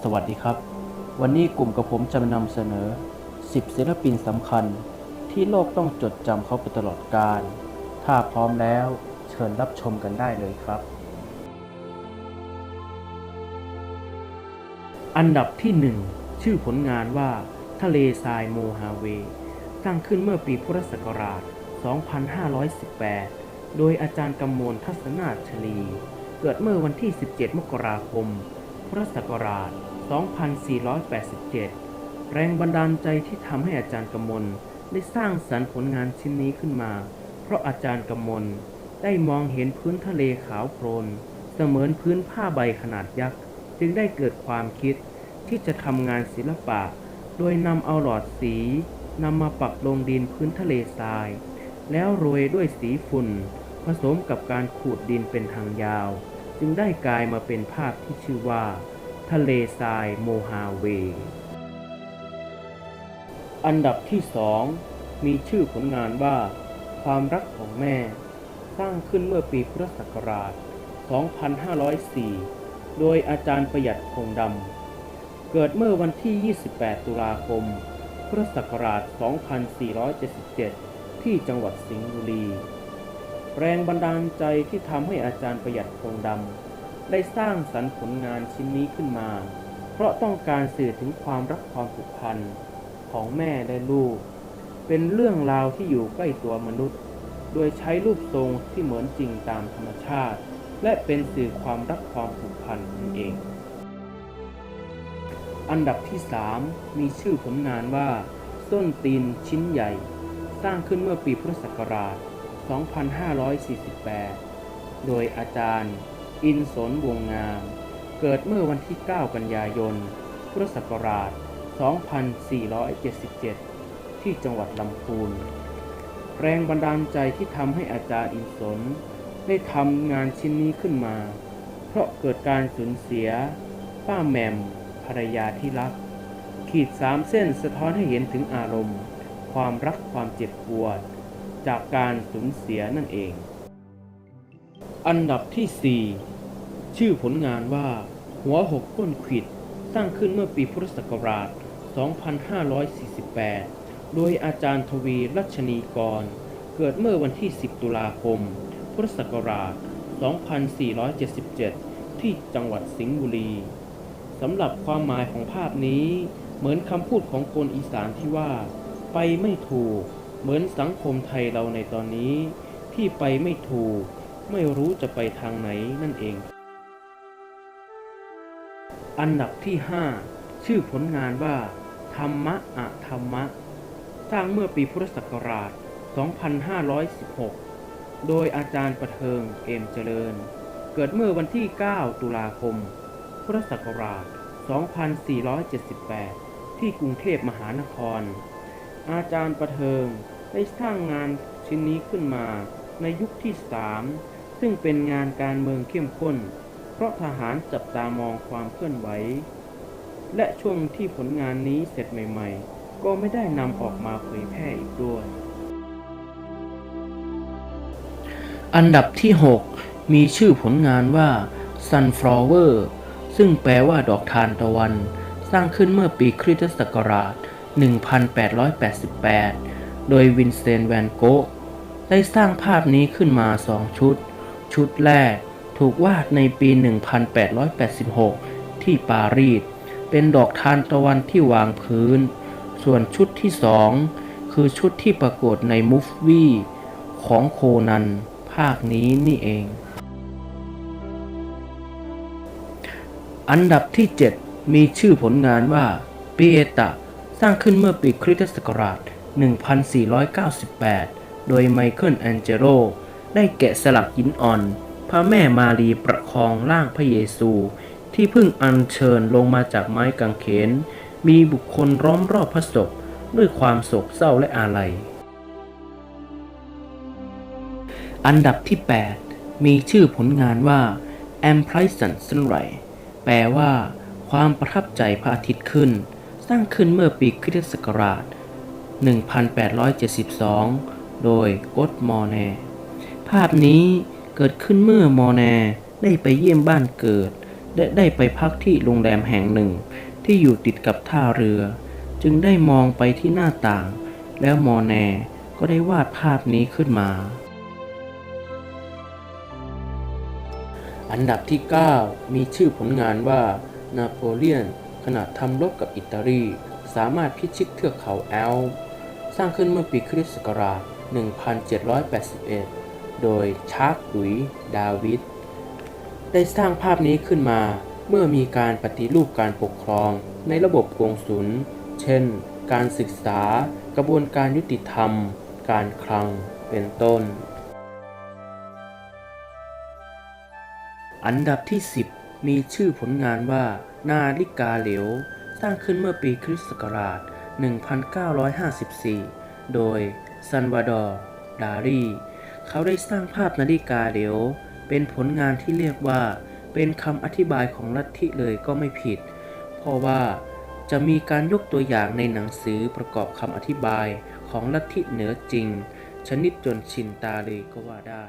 สวัสดีครับวันนี้กลุ่มกับผมจะมานำเสนอ10ศิลปินสำคัญที่โลกต้องจดจำเขาไปตลอดกาลถ้าพร้อมแล้วเชิญรับชมกันได้เลยครับอันดับที่1ชื่อผลงานว่าทะเลทรายโมฮาเวสร้างขึ้นเมื่อปีพุทธศักราช 2518 โดยอาจารย์กำมล ทัศนาชลีเกิดเมื่อวันที่ 17 มกราคม พุทธศักราช 2487 แรงบันดาลใจที่ทำให้อาจารย์กำมลได้สร้างสรรค์ผลงานชิ้นนี้ขึ้นมาเพราะอาจารย์กำมลได้มองเห็นพื้นทะเลขาวโพลนเสมือนพื้นผ้าใบขนาดยักษ์จึงได้เกิดความคิดที่จะทำงานศิลปะโดยนำเอาหลอดสีนำมาปักลงดินพื้นทะเลทรายแล้วโรยด้วยสีฝุ่นผสมกับการขูดดินเป็นทางยาวจึงได้กลายมาเป็นภาพที่ชื่อว่าทะเลทรายโมฮาเวอันดับที่2มีชื่อผลงานว่าความรักของแม่สร้างขึ้นเมื่อปีพุทธศักราช 2504 โดยอาจารย์ประหยัดคงดำเกิดเมื่อวันที่ 28 ตุลาคม พุทธศักราช 2477 ที่จังหวัดสิงห์บุรีแรงบันดาลใจที่ทำให้อาจารย์ประหยัดคงดำได้สร้างสรรค์ผลงานชิ้นนี้ขึ้นมาเพราะต้องการสื่อถึงความรักความผูกพันของแม่และลูกเป็นเรื่องราวที่อยู่ใกล้ตัวมนุษย์โดยใช้รูปทรงที่เหมือนจริงตามธรรมชาติและเป็นสื่อความรักความผูกพันนั่นเองอันดับที่3มีชื่อผลงานว่าส้นตีนชิ้นใหญ่สร้างขึ้นเมื่อปีพุทธศักราช 2548 โดยอาจารย์อินสนวงงามเกิดเมื่อวันที่ 9 กันยายน พุทธศักราช 2477 ที่จังหวัดลำพูนแรงบันดาลใจที่ทำให้อาจารย์อินสนได้ทำงานชิ้นนี้ขึ้นมาเพราะเกิดการสูญเสียป้าแหม่มภรรยาที่รักขีด3เส้นสะท้อนให้เห็นถึงอารมณ์ความรักความเจ็บปวดจากการสูญเสียนั่นเองอันดับที่4ชื่อผลงานว่าหัวหกก้นขวิดสร้างขึ้นเมื่อปีพุทธศักราช 2548 โดยอาจารย์ทวีรัชนีกรเกิดเมื่อวันที่ 10 ตุลาคม พุทธศักราช 2477 ที่จังหวัดสิงห์บุรีสำหรับความหมายของภาพนี้เหมือนคำพูดของคนอีสานที่ว่าไปไม่ถูกเหมือนสังคมไทยเราในตอนนี้ที่ไปไม่ถูกไม่รู้จะไปทางไหนนั่นเองอันดับที่5ชื่อผลงานว่าธรรมะอะธรรมะสร้างเมื่อปีพุทธศักราช 2516 โดยอาจารย์ประเทิงเอมเจริญเกิดเมื่อวันที่ 9 ตุลาคม พุทธศักราช 2478 ที่กรุงเทพมหานครอาจารย์ประเทิงได้สร้างงานชิ้นนี้ขึ้นมาในยุคที่3ซึ่งเป็นงานการเมืองเข้มข้นเพราะทหารจับตามองความเคลื่อนไหวและช่วงที่ผลงานนี้เสร็จใหม่ๆก็ไม่ได้นำออกมาเผยแพร่อีกด้วยอันดับที่6มีชื่อผลงานว่า Sunflower ซึ่งแปลว่าดอกทานตะวันสร้างขึ้นเมื่อปีคริสตศักราช 1888 โดยวินเซนต์ แวนโกะได้สร้างภาพนี้ขึ้นมา2ชุดแรกถูกวาดในปี 1886 ที่ปารีสเป็นดอกทานตะวันที่วางพื้นส่วนชุดที่2คือชุดที่ปรากฏในมูฟวี่ของโคนันภาคนี้นี่เองอันดับที่7มีชื่อผลงานว่าปิเอตะสร้างขึ้นเมื่อปีคริสตศักราช 1498 โดยไมเคิลแองเจโลได้แกะสลักหินอ่อนพระแม่มารีประคองร่างพระเยซูที่เพิ่งอัญเชิญลงมาจากไม้กางเขนมีบุคคลล้อมรอบพระศพด้วยความโศกเศร้าและอาลัยอันดับที่8มีชื่อผลงานว่า Amplification Sunrise แปลว่าความประทับใจพระอาทิตย์ขึ้นสร้างขึ้นเมื่อปีคริสตศักราช 1872 โดยกอตมอร์แนภาพนี้เกิดขึ้นเมื่อมอร์แนได้ไปเยี่ยมบ้านเกิดและได้ไปพักที่โรงแรมแห่งหนึ่ง ที่อยู่ติดกับท่าเรือ จึงได้มองไปที่หน้าต่าง แล้วมอแนก็ได้วาดภาพนี้ขึ้นมา อันดับที่ 9 มีชื่อผลงานว่านาโปเลียนขณะทำรบกับอิตาลีสามารถพิชิตเทือกเขาแอลป์สร้างขึ้นเมื่อปีคริสต์ศักราช 1781 โดยชาร์กส์ หลุยส์ ดาวิดได้สร้างภาพนี้ขึ้นมาเมื่อมีการปฏิรูปการปกครองในระบบกงสุลเช่น การศึกษากระบวนการยุติธรรม การคลัง เป็นต้น อันดับที่ 10 มีชื่อผลงานว่านาฬิกาเหลวสร้างขึ้นเมื่อปีคริสต์ศักราช 1954 โดยซัลวาดอร์ ดาลี เขาได้สร้างภาพนาฬิกาเหลวเป็นผลงานที่เรียกว่าเป็นคำอธิบายของลัทธิเลยก็ไม่ผิด เพราะว่าจะมีการยกตัวอย่างในหนังสือประกอบคำอธิบายของลัทธิเหนือจริง ชนิดจนชินตาเลยก็ว่าได้